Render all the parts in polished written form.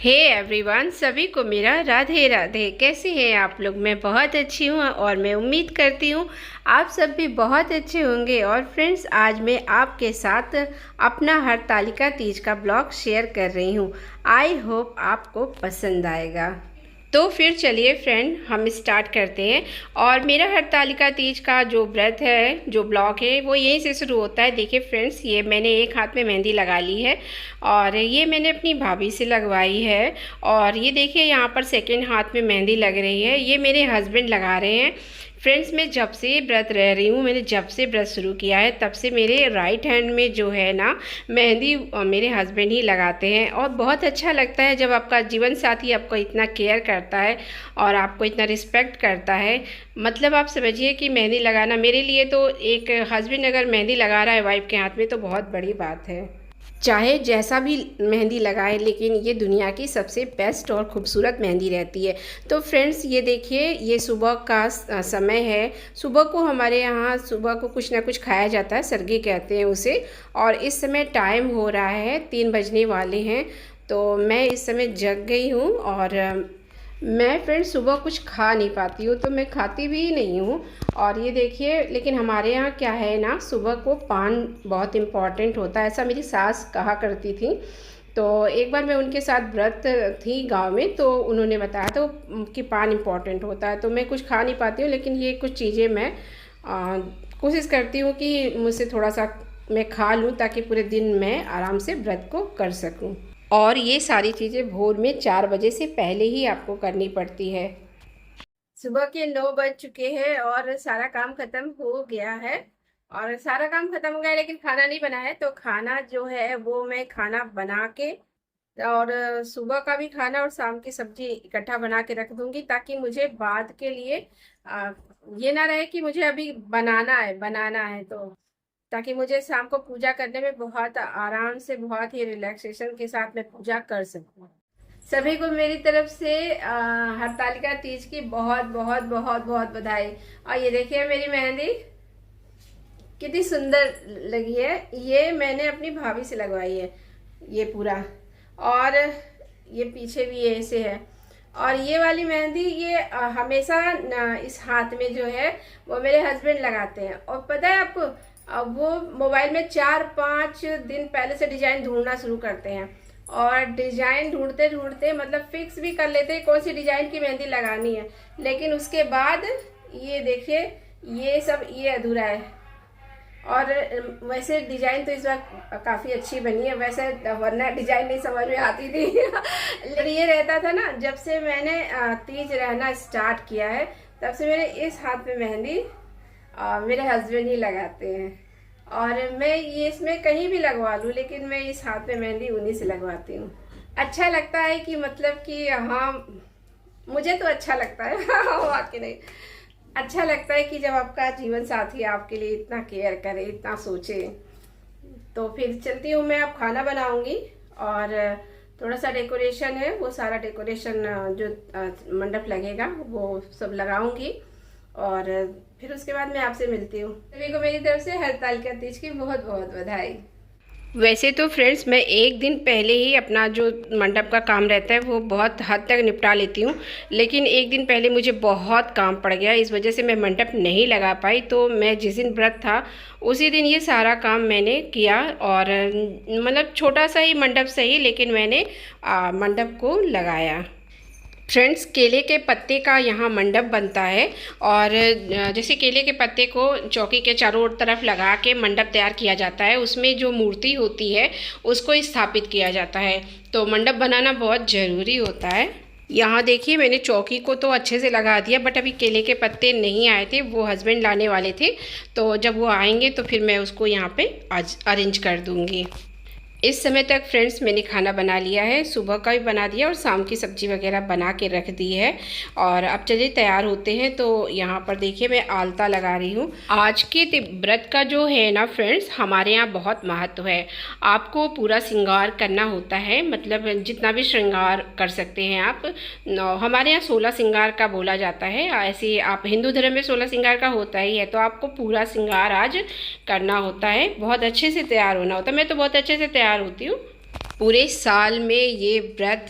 Hey everyone, सभी को मेरा राधे राधे। कैसे हैं आप लोग? मैं बहुत अच्छी हूँ और मैं उम्मीद करती हूँ आप सब भी बहुत अच्छे होंगे। और फ्रेंड्स, आज मैं आपके साथ अपना हरतालिका तीज का ब्लॉग शेयर कर रही हूँ। आई होप आपको पसंद आएगा। तो फिर चलिए फ्रेंड, हम स्टार्ट करते हैं। और मेरा हरतालिका तीज का जो व्रत है, जो ब्लॉग है, वो यहीं से शुरू होता है। देखिए फ्रेंड्स, ये मैंने एक हाथ में मेहंदी लगा ली है और ये मैंने अपनी भाभी से लगवाई है। और ये देखिए यहाँ पर सेकंड हाथ में मेहंदी लग रही है, ये मेरे हस्बैंड लगा रहे हैं। फ्रेंड्स, मैं जब से व्रत रह रही हूँ, मैंने जब से व्रत शुरू किया है, तब से मेरे राइट हैंड में जो है ना मेहंदी मेरे हस्बैंड ही लगाते हैं। और बहुत अच्छा लगता है जब आपका जीवन साथी आपको इतना केयर करता है और आपको इतना रिस्पेक्ट करता है। मतलब आप समझिए कि मेहंदी लगाना मेरे लिए तो, एक हस्बैंड अगर मेहंदी लगा रहा है वाइफ के हाथ में, तो बहुत बड़ी बात है। चाहे जैसा भी मेहंदी लगाए, लेकिन ये दुनिया की सबसे बेस्ट और ख़ूबसूरत मेहंदी रहती है। तो फ्रेंड्स, ये देखिए, ये सुबह का समय है। सुबह को हमारे यहाँ सुबह को कुछ ना कुछ खाया जाता है, सरगी कहते हैं उसे। और इस समय टाइम हो रहा है, 3 बजने वाले हैं। तो मैं इस समय जग गई हूँ और मैं फ्रेंड्स सुबह कुछ खा नहीं पाती हूँ, तो मैं खाती भी नहीं हूँ। और ये देखिए, लेकिन हमारे यहाँ क्या है ना, सुबह को पान बहुत इम्पॉर्टेंट होता है, ऐसा मेरी सास कहा करती थी। तो एक बार मैं उनके साथ व्रत थी गांव में, तो उन्होंने बताया तो कि पान इम्पॉर्टेंट होता है। तो मैं कुछ खा नहीं पाती हूँ, लेकिन ये कुछ चीज़ें मैं कोशिश करती हूँ कि मुझसे थोड़ा सा मैं खा लूँ, ताकि पूरे दिन मैं आराम से व्रत को कर सकूँ। और ये सारी चीज़ें भोर में 4 बजे से पहले ही आपको करनी पड़ती है। सुबह के 9 बज चुके हैं और सारा काम खत्म हो गया है। और सारा काम खत्म हो गया है, लेकिन खाना नहीं बना है। तो खाना जो है वो मैं खाना बना के, और सुबह का भी खाना और शाम की सब्जी इकट्ठा बना के रख दूंगी, ताकि मुझे बाद के लिए ये ना रहे कि मुझे अभी बनाना है। तो ताकि मुझे शाम को पूजा करने में बहुत आराम से, बहुत ही रिलैक्सेशन के साथ मैं पूजा कर सकूं। सभी को मेरी तरफ से हरतालिका तीज की बहुत बहुत बहुत बहुत बधाई। और ये देखिए मेरी मेहंदी कितनी सुंदर लगी है। ये मैंने अपनी भाभी से लगवाई है, ये पूरा। और ये पीछे भी ऐसे है। और ये वाली मेहंदी ये हमेशा इस हाथ में जो है वो मेरे हस्बैंड लगाते हैं। और पता है आपको, अब वो मोबाइल में 4-5 दिन पहले से डिजाइन ढूंढना शुरू करते हैं। और डिजाइन ढूंढते ढूंढते मतलब फिक्स भी कर लेते हैं कौन सी डिजाइन की मेहंदी लगानी है। लेकिन उसके बाद ये देखिए, ये सब ये अधूरा है। और वैसे डिजाइन तो इस बार काफ़ी अच्छी बनी है, वैसे वरना डिजाइन नहीं समझ में आती थी। लेकिन ये रहता था ना, जब से मैंने तीज रहना स्टार्ट किया है, तब से मेरे इस हाथ में मेहंदी मेरे हस्बैंड ही लगाते हैं। और मैं ये इसमें कहीं भी लगवा लूँ, लेकिन मैं इस हाथ में मेहंदी उन्हीं से लगवाती हूँ। अच्छा लगता है कि मतलब कि हाँ, मुझे तो अच्छा लगता है। बाकी नहीं, अच्छा लगता है कि जब आपका जीवन साथी आपके लिए इतना केयर करे, इतना सोचे। तो फिर चलती हूँ मैं, अब खाना बनाऊंगी और थोड़ा सा डेकोरेशन है, वो सारा डेकोरेशन जो मंडप लगेगा वो सब लगाऊंगी। और फिर उसके बाद मैं आपसे मिलती हूँ। सभी को मेरी तरफ से हरतालिका तीज की बहुत बहुत बधाई। वैसे तो फ्रेंड्स, मैं एक दिन पहले ही अपना जो मंडप का काम रहता है वो बहुत हद तक निपटा लेती हूँ। लेकिन एक दिन पहले मुझे बहुत काम पड़ गया, इस वजह से मैं मंडप नहीं लगा पाई। तो मैं जिस दिन व्रत था उसी दिन ये सारा काम मैंने किया। और मतलब छोटा सा ही मंडप सही, लेकिन मैंने मंडप को लगाया। फ्रेंड्स, केले के पत्ते का यहाँ मंडप बनता है। और जैसे केले के पत्ते को चौकी के चारों ओर तरफ लगा के मंडप तैयार किया जाता है, उसमें जो मूर्ति होती है उसको स्थापित किया जाता है। तो मंडप बनाना बहुत ज़रूरी होता है। यहाँ देखिए, मैंने चौकी को तो अच्छे से लगा दिया, बट अभी केले के पत्ते नहीं आए थे, वो हस्बैंड लाने वाले थे। तो जब वो आएंगे तो फिर मैं उसको यहाँ पे आज अरेंज कर दूँगी। इस समय तक फ्रेंड्स मैंने खाना बना लिया है, सुबह का भी बना दिया और शाम की सब्ज़ी वगैरह बना के रख दी है। और अब चलिए तैयार होते हैं। तो यहाँ पर देखिए मैं आलता लगा रही हूँ। आज के व्रत का जो है ना फ्रेंड्स, हमारे यहाँ बहुत महत्व है। आपको पूरा श्रृंगार करना होता है, मतलब जितना भी श्रृंगार कर सकते हैं आप। हमारे यहाँ 16 श्रृंगार का बोला जाता है। ऐसे आप हिंदू धर्म में 16 श्रृंगार का होता ही है, तो आपको पूरा श्रृंगार आज करना होता है। बहुत अच्छे से तैयार होना होता है। मैं तो बहुत अच्छे से तैयार होती हूँ। पूरे साल में ये व्रत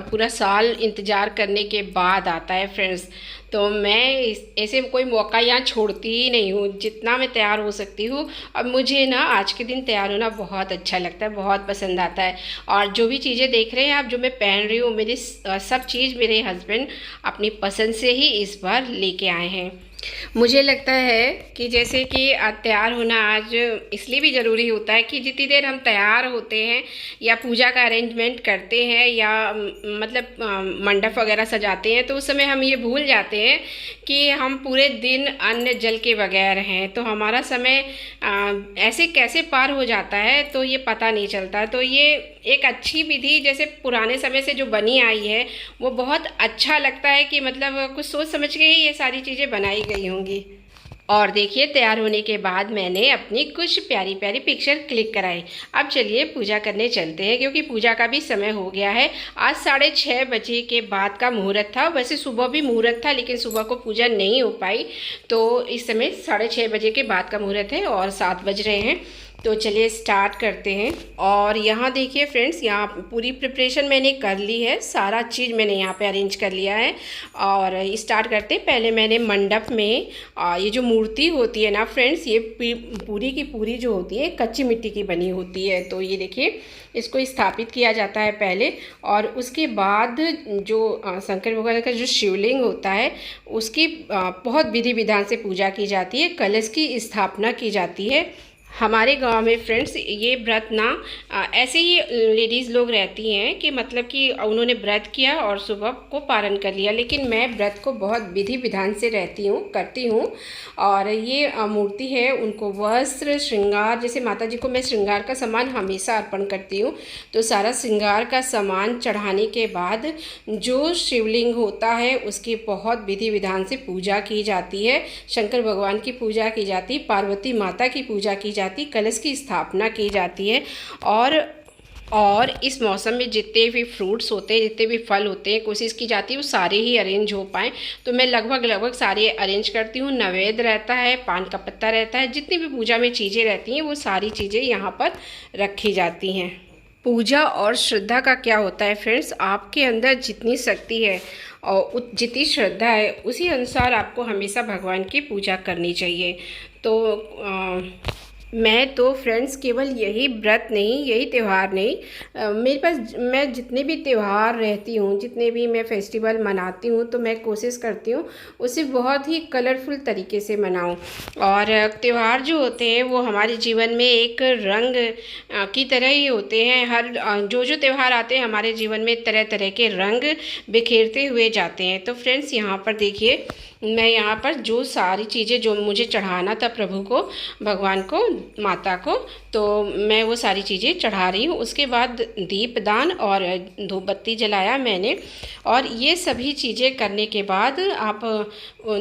पूरा साल इंतज़ार करने के बाद आता है फ्रेंड्स। तो मैं ऐसे कोई मौका यहाँ छोड़ती ही नहीं हूँ, जितना मैं तैयार हो सकती हूँ। अब मुझे ना आज के दिन तैयार होना बहुत अच्छा लगता है, बहुत पसंद आता है। और जो भी चीज़ें देख रहे हैं आप, जो मैं पहन रही हूँ, मेरी सब चीज़ मेरे हस्बैंड अपनी पसंद से ही इस बार लेके आए हैं। मुझे लगता है कि जैसे कि तैयार होना आज इसलिए भी ज़रूरी होता है कि जितनी देर हम तैयार होते हैं या पूजा का अरेंजमेंट करते हैं या मतलब मंडप वगैरह सजाते हैं, तो उस समय हम ये भूल जाते हैं कि हम पूरे दिन अन्न जल के बगैर हैं। तो हमारा समय ऐसे कैसे पार हो जाता है तो ये पता नहीं चलता। तो ये एक अच्छी विधि जैसे पुराने समय से जो बनी आई है वो बहुत अच्छा लगता है कि मतलब कुछ सोच समझ के ही ये सारी चीज़ें बनाई गई होंगी। और देखिए, तैयार होने के बाद मैंने अपनी कुछ प्यारी प्यारी पिक्चर क्लिक कराई। अब चलिए पूजा करने चलते हैं, क्योंकि पूजा का भी समय हो गया है। आज 6:30 बजे के बाद का मुहूर्त था। वैसे सुबह भी मुहूर्त था, लेकिन सुबह को पूजा नहीं हो पाई। तो इस समय 6:30 बजे के बाद का मुहूर्त है और 7 बज रहे हैं। तो चलिए स्टार्ट करते हैं। और यहाँ देखिए फ्रेंड्स, यहाँ पूरी प्रिपरेशन मैंने कर ली है, सारा चीज़ मैंने यहाँ पे अरेंज कर लिया है। और स्टार्ट करते हैं। पहले मैंने मंडप में ये जो मूर्ति होती है ना फ्रेंड्स, ये पूरी की पूरी जो होती है कच्ची मिट्टी की बनी होती है। तो ये देखिए, इसको स्थापित किया जाता है पहले, और उसके बाद जो शंकर भगवान का जो शिवलिंग होता है उसकी बहुत विधि विधान से पूजा की जाती है। कलश की स्थापना की जाती है। हमारे गांव में फ्रेंड्स ये व्रत ना ऐसे ही लेडीज़ लोग रहती हैं कि मतलब कि उन्होंने व्रत किया और सुबह को पारण कर लिया, लेकिन मैं व्रत को बहुत विधि विधान से करती हूँ। और ये मूर्ति है, उनको वस्त्र श्रृंगार, जैसे माता जी को मैं श्रृंगार का सामान हमेशा अर्पण करती हूँ, तो सारा श्रृंगार का सामान चढ़ाने के बाद जो शिवलिंग होता है उसकी बहुत विधि विधान से पूजा की जाती है। शंकर भगवान की पूजा की जाती है, पार्वती माता की पूजा की जाती, कलश की स्थापना की जाती है। और इस मौसम में जितने भी फ्रूट्स होते हैं, जितने भी फल होते हैं, कोशिश की जाती है वो सारे ही अरेंज हो पाएँ। तो मैं लगभग सारे अरेंज करती हूँ। नैवेद्य रहता है, पान का पत्ता रहता है, जितनी भी पूजा में चीज़ें रहती हैं वो सारी चीज़ें यहाँ पर रखी जाती हैं। पूजा और श्रद्धा का क्या होता है फ्रेंड्स, आपके अंदर जितनी शक्ति है और जितनी श्रद्धा है उसी अनुसार आपको हमेशा भगवान की पूजा करनी चाहिए। तो मैं तो फ्रेंड्स केवल यही व्रत नहीं, यही त्यौहार नहीं, मेरे पास मैं जितने भी त्यौहार रहती हूँ, जितने भी मैं फेस्टिवल मनाती हूँ, तो मैं कोशिश करती हूँ उसे बहुत ही कलरफुल तरीके से मनाऊँ। और त्यौहार जो होते हैं वो हमारे जीवन में एक रंग की तरह ही होते हैं। हर जो त्यौहार आते हैं हमारे जीवन में तरह तरह के रंग बिखेरते हुए जाते हैं। तो फ्रेंड्स यहाँ पर देखिए, मैं यहाँ पर जो सारी चीज़ें जो मुझे चढ़ाना था प्रभु को, भगवान को, माता को, तो मैं वो सारी चीज़ें चढ़ा रही हूँ। उसके बाद दीपदान और धूप बत्ती जलाया मैंने। और ये सभी चीज़ें करने के बाद आप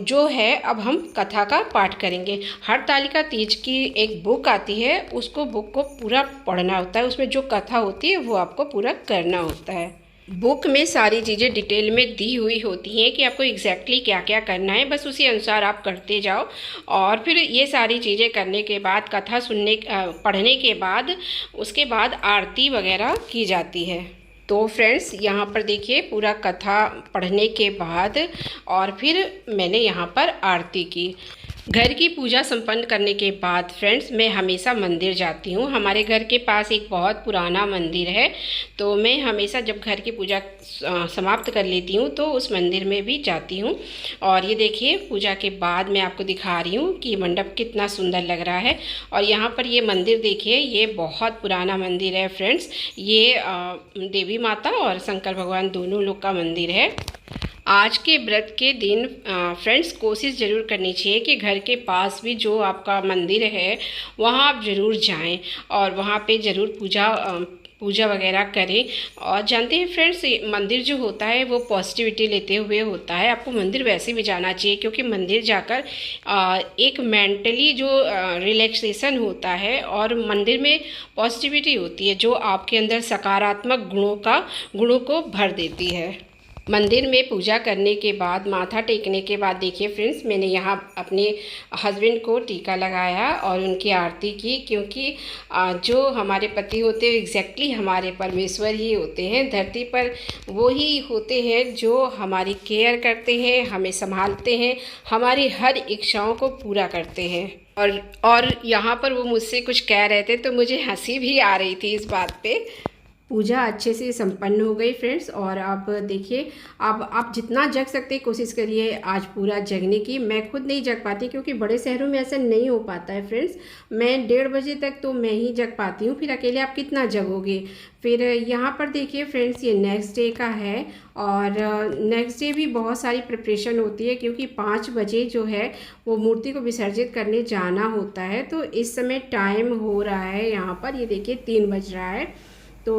जो है, अब हम कथा का पाठ करेंगे। हरतालिका तीज की एक बुक आती है, उसको बुक को पूरा पढ़ना होता है। उसमें जो कथा होती है वो आपको पूरा करना होता है। बुक में सारी चीज़ें डिटेल में दी हुई होती हैं कि आपको एग्जैक्टली क्या क्या करना है, बस उसी अनुसार आप करते जाओ। और फिर ये सारी चीज़ें करने के बाद, कथा पढ़ने के बाद, उसके बाद आरती वगैरह की जाती है। तो फ्रेंड्स यहाँ पर देखिए, पूरा कथा पढ़ने के बाद और फिर मैंने यहाँ पर आरती की। घर की पूजा संपन्न करने के बाद फ्रेंड्स मैं हमेशा मंदिर जाती हूँ। हमारे घर के पास एक बहुत पुराना मंदिर है, तो मैं हमेशा जब घर की पूजा समाप्त कर लेती हूँ तो उस मंदिर में भी जाती हूँ। और ये देखिए, पूजा के बाद मैं आपको दिखा रही हूँ कि मंडप कितना सुंदर लग रहा है। और यहाँ पर ये मंदिर देखिए, ये बहुत पुराना मंदिर है फ्रेंड्स। ये देवी माता और शंकर भगवान दोनों लोग का मंदिर है। आज के व्रत के दिन फ्रेंड्स कोशिश ज़रूर करनी चाहिए कि घर के पास भी जो आपका मंदिर है वहाँ आप ज़रूर जाएं और वहाँ पे ज़रूर पूजा वगैरह करें। और जानते हैं फ्रेंड्स, मंदिर जो होता है वो पॉजिटिविटी लेते हुए होता है। आपको मंदिर वैसे भी जाना चाहिए, क्योंकि मंदिर जाकर एक मेंटली जो रिलैक्सेशन होता है और मंदिर में पॉजिटिविटी होती है जो आपके अंदर सकारात्मक गुणों को भर देती है। मंदिर में पूजा करने के बाद, माथा टेकने के बाद देखिए फ्रेंड्स, मैंने यहाँ अपने हस्बैंड को टीका लगाया और उनकी आरती की, क्योंकि जो हमारे पति होते हैं एग्जैक्टली हमारे परमेश्वर ही होते हैं। धरती पर वो ही होते हैं जो हमारी केयर करते हैं, हमें संभालते हैं, हमारी हर इच्छाओं को पूरा करते हैं। और यहाँ पर वो मुझसे कुछ कह रहे थे तो मुझे हंसी भी आ रही थी इस बात पे। पूजा अच्छे से संपन्न हो गई फ्रेंड्स। और अब देखिए, अब आप जितना जग सकते कोशिश करिए आज पूरा जगने की। मैं खुद नहीं जग पाती क्योंकि बड़े शहरों में ऐसा नहीं हो पाता है फ्रेंड्स। मैं 1:30 बजे तक तो मैं ही जग पाती हूँ, फिर अकेले आप कितना जगोगे। फिर यहाँ पर देखिए फ्रेंड्स, ये नेक्स्ट डे का है और नेक्स्ट डे भी बहुत सारी प्रिपरेशन होती है, क्योंकि 5 बजे जो है वो मूर्ति को विसर्जित करने जाना होता है। तो इस समय टाइम हो रहा है यहाँ पर, ये देखिए 3 बज रहा है। तो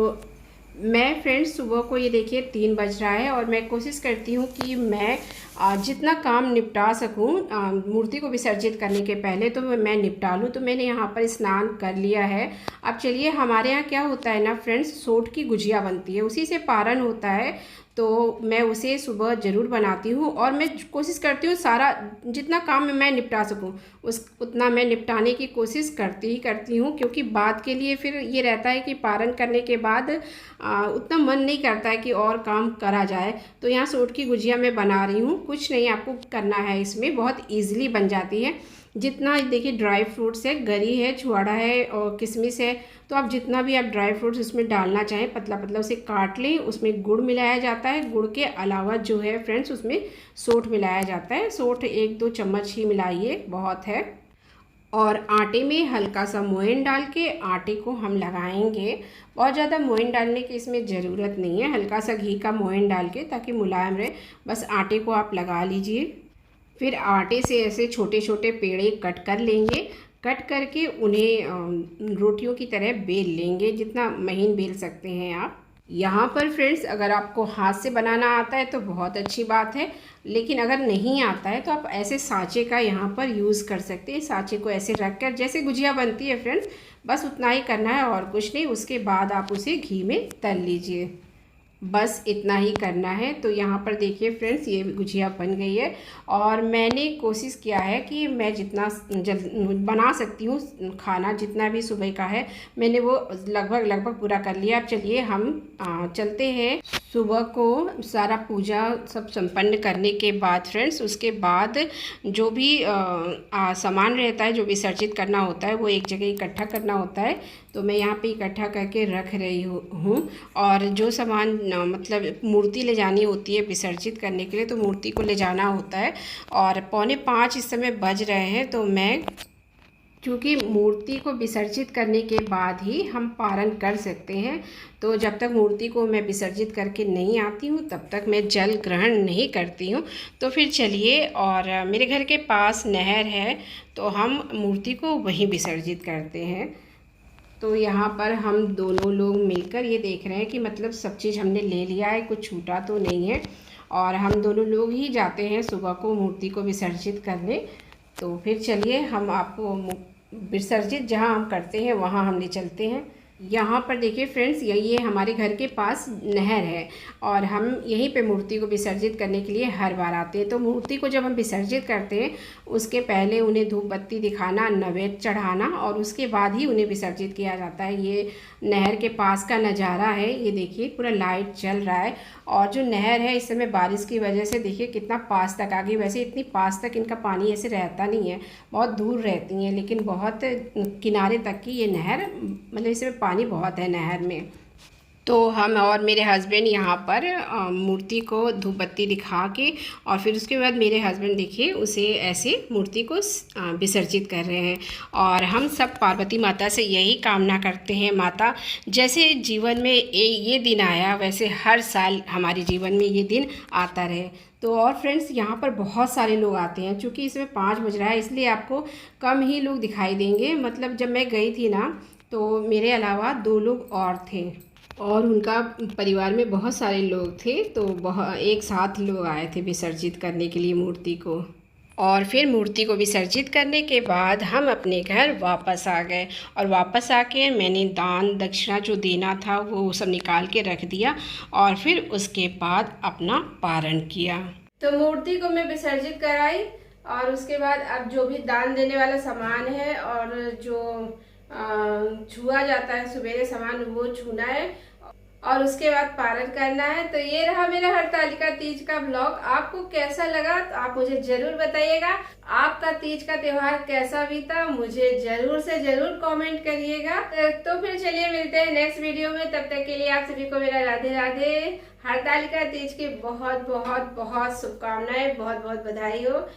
मैं फ्रेंड्स सुबह को, ये देखिए 3 बज रहा है और मैं कोशिश करती हूँ कि मैं जितना काम निपटा सकूँ मूर्ति को विसर्जित करने के पहले तो मैं निपटा लूँ। तो मैंने यहाँ पर स्नान कर लिया है। अब चलिए, हमारे यहाँ क्या होता है ना फ्रेंड्स, सोट की गुजिया बनती है, उसी से पारण होता है। तो मैं उसे सुबह ज़रूर बनाती हूँ और मैं कोशिश करती हूँ सारा जितना काम मैं निपटा सकूँ उतना मैं निपटाने की कोशिश करती हूँ, क्योंकि बाद के लिए फिर ये रहता है कि पारण करने के बाद उतना मन नहीं करता है कि और काम करा जाए। तो यहाँ सोट की गुजिया मैं बना रही हूँ। कुछ नहीं आपको करना है, इसमें बहुत ईजिली बन जाती है। जितना देखिए ड्राई फ्रूट्स है, गरी है, छुआड़ा है और किशमिश है, तो आप जितना भी आप ड्राई फ्रूट्स उसमें डालना चाहें पतला पतला उसे काट लें। उसमें गुड़ मिलाया जाता है, गुड़ के अलावा जो है फ्रेंड्स उसमें सोंठ मिलाया जाता है। सोंठ 1-2 चम्मच ही मिलाइए, बहुत है। और आटे में हल्का सा मोयन डाल के आटे को हम लगाएंगे। बहुत ज़्यादा मोयन डालने की इसमें ज़रूरत नहीं है, हल्का सा घी का मोयन डाल के, ताकि मुलायम रहे। बस आटे को आप लगा लीजिए। फिर आटे से ऐसे छोटे छोटे पेड़े कट कर लेंगे। कट करके उन्हें रोटियों की तरह बेल लेंगे, जितना महीन बेल सकते हैं आप। यहाँ पर फ्रेंड्स, अगर आपको हाथ से बनाना आता है तो बहुत अच्छी बात है, लेकिन अगर नहीं आता है तो आप ऐसे सांचे का यहाँ पर यूज़ कर सकते हैं। सांचे को ऐसे रख कर, जैसे गुजिया बनती है फ्रेंड्स, बस उतना ही करना है और कुछ नहीं। उसके बाद आप उसे घी में तल लीजिए, बस इतना ही करना है। तो यहाँ पर देखिए फ्रेंड्स, ये गुजिया बन गई है और मैंने कोशिश किया है कि मैं जितना जल्द बना सकती हूँ खाना, जितना भी सुबह का है मैंने वो लगभग पूरा कर लिया। अब चलिए हम चलते हैं। सुबह को सारा पूजा सब संपन्न करने के बाद फ्रेंड्स, उसके बाद जो भी सामान रहता है जो विसर्जित करना होता है वो एक जगह इकट्ठा करना होता है। तो मैं यहाँ पे इकट्ठा करके रख रही हूँ। और जो सामान मतलब मूर्ति ले जानी होती है विसर्जित करने के लिए, तो मूर्ति को ले जाना होता है। और 4:45 इस समय बज रहे हैं। तो मैं, क्योंकि मूर्ति को विसर्जित करने के बाद ही हम पारण कर सकते हैं, तो जब तक मूर्ति को मैं विसर्जित करके नहीं आती हूँ तब तक मैं जल ग्रहण नहीं करती हूँ। तो फिर चलिए, और मेरे घर के पास नहर है तो हम मूर्ति को वहीं विसर्जित करते हैं। तो यहाँ पर हम दोनों लोग मिलकर ये देख रहे हैं कि मतलब सब चीज़ हमने ले लिया है, कुछ छूटा तो नहीं है। और हम दोनों लोग ही जाते हैं सुबह को मूर्ति को विसर्जित करने। तो फिर चलिए, हम आपको विसर्जित जहाँ हम करते हैं वहाँ हम ले चलते हैं। यहाँ पर देखिए फ्रेंड्स, यही है हमारे घर के पास नहर है और हम यहीं पे मूर्ति को विसर्जित करने के लिए हर बार आते हैं। तो मूर्ति को जब हम विसर्जित करते हैं उसके पहले उन्हें धूप बत्ती दिखाना, नैवेद्य चढ़ाना और उसके बाद ही उन्हें विसर्जित किया जाता है। ये नहर के पास का नज़ारा है, ये देखिए पूरा लाइट चल रहा है। और जो नहर है इस समय बारिश की वजह से देखिए कितना पास तक आ गई। वैसे इतनी पास तक इनका पानी ऐसे रहता नहीं है, बहुत दूर रहती हैं, लेकिन बहुत किनारे तक की ये नहर, मतलब इसमें पानी बहुत है नहर में। तो हम और मेरे हस्बैंड यहाँ पर मूर्ति को धूप बत्ती दिखा के, और फिर उसके बाद मेरे हस्बैंड देखिए उसे ऐसे मूर्ति को विसर्जित कर रहे हैं। और हम सब पार्वती माता से यही कामना करते हैं, माता जैसे जीवन में ये दिन आया वैसे हर साल हमारे जीवन में ये दिन आता रहे। तो और फ्रेंड्स, यहाँ पर बहुत सारे लोग आते हैं, क्योंकि इसमें 5 बज रहा है इसलिए आपको कम ही लोग दिखाई देंगे। मतलब जब मैं गई थी ना तो मेरे अलावा 2 लोग और थे और उनका परिवार में बहुत सारे लोग थे, तो बहुत एक साथ लोग आए थे विसर्जित करने के लिए मूर्ति को। और फिर मूर्ति को विसर्जित करने के बाद हम अपने घर वापस आ गए। और वापस आके मैंने दान दक्षिणा जो देना था वो सब निकाल के रख दिया और फिर उसके बाद अपना पारण किया। तो मूर्ति को मैं विसर्जित कराई और उसके बाद अब जो भी दान देने वाला सामान है और जो छुआ जाता है सवेरे सामान वो छूना है और उसके बाद पारण करना है। तो ये रहा मेरा हरतालिका तीज का ब्लॉग। आपको कैसा लगा तो आप मुझे जरूर बताइएगा। आपका तीज का त्योहार कैसा बीता मुझे जरूर से जरूर कमेंट करिएगा। तो फिर चलिए मिलते हैं नेक्स्ट वीडियो में। तब तक के लिए आप सभी को मेरा राधे राधे। हरतालिका तीज की बहुत बहुत बहुत शुभकामनाएं, बहुत बहुत बधाई हो।